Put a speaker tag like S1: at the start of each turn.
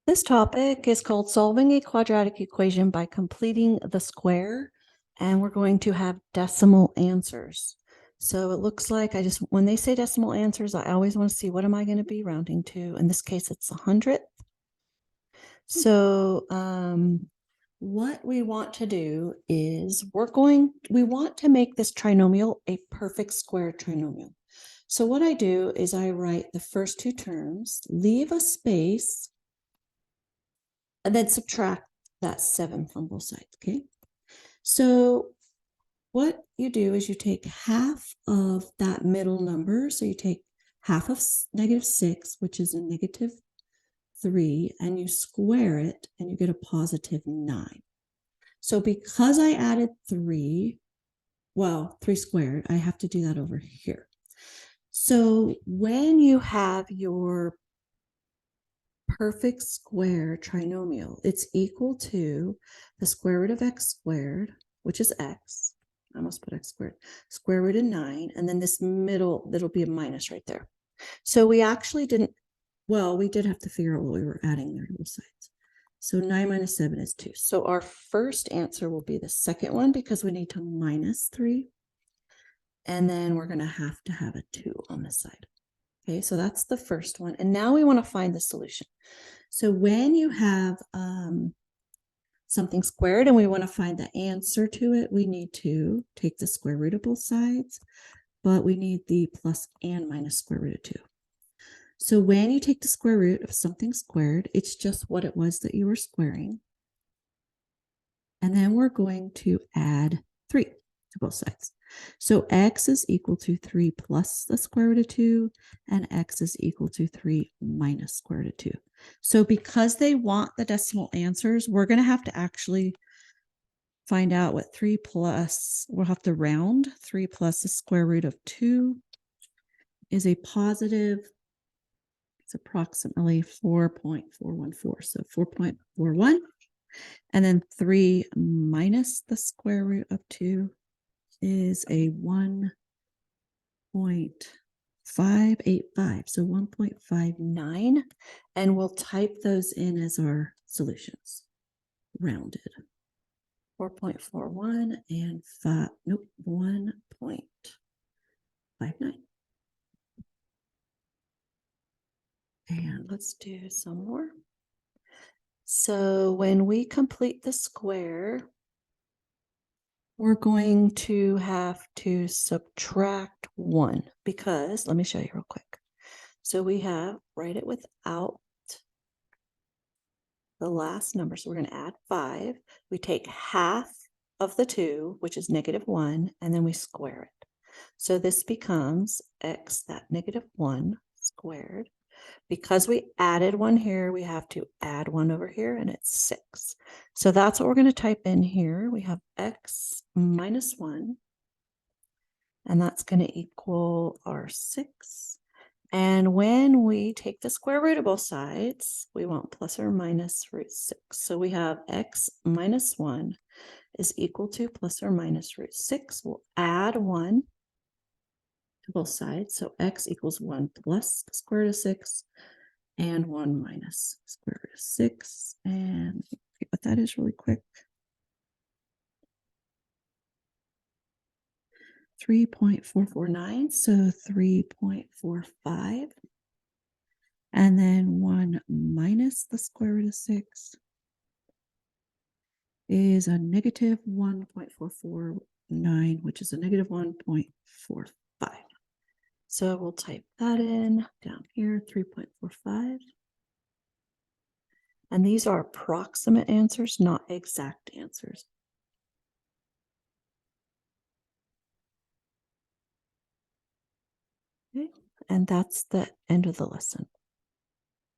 S1: This topic is called solving a quadratic equation by completing the square, and we're going to have decimal answers. So it looks like when they say decimal answers, I always want to see what am I going to be rounding to. In this case, it's 100th. So what we want to do is we want to make this trinomial a perfect square trinomial. So what I do is I write the first two terms, leave a space, and then subtract that 7 from both sides, okay? So what you do is you take half of that middle number. So you take half of -6, which is a -3, and you square it, and you get a +9. So because I added 3 squared, I have to do that over here. So when you have your perfect square trinomial, it's equal to the square root of x squared, which is x. I almost put x squared, square root of 9, and then this middle, that'll be a minus right there. So we actually didn't, we did have to figure out what we were adding there to both sides. So 9 minus 7 is 2. So our first answer will be the second one because we need to minus 3. And then we're going to have a 2 on this side. Okay, so that's the first one. And now we want to find the solution. So when you have something squared and we want to find the answer to it, we need to take the square root of both sides, but we need the plus and minus square root of 2. So when you take the square root of something squared, it's just what it was that you were squaring. And then we're going to add 3 to both sides. So x is equal to 3 plus the square root of 2, and x is equal to 3 minus square root of 2. So because they want the decimal answers, we're going to have to actually find out what 3 plus, we'll have to round. 3 plus the square root of 2 is a positive, it's approximately 4.414, so 4.41. And then 3 minus the square root of 2 is a 1.585, so 1.59, and we'll type those in as our solutions, rounded. 4.41 and 1.59. And let's do some more. So when we complete the square, we're going to have to subtract 1 because, let me show you real quick. So we write it without the last number. So we're going to add 5. We take half of the 2, which is -1, and then we square it. So this becomes x, that -1 squared. Because we added 1 here, we have to add 1 over here, and it's 6. So that's what we're going to type in here. We have x minus 1, and that's going to equal our 6. And when we take the square root of both sides, we want plus or minus root 6. So we have x minus 1 is equal to plus or minus root 6. We'll add 1 to both sides. So x equals 1 plus square root of 6 and 1 minus square root of 6. And what that is really quick. 3.449, so 3.45. And then 1 minus the square root of 6 is a negative 1.449, which is a negative 1.45. So we'll type that in down here, 3.45. And these are approximate answers, not exact answers. Okay, and that's the end of the lesson.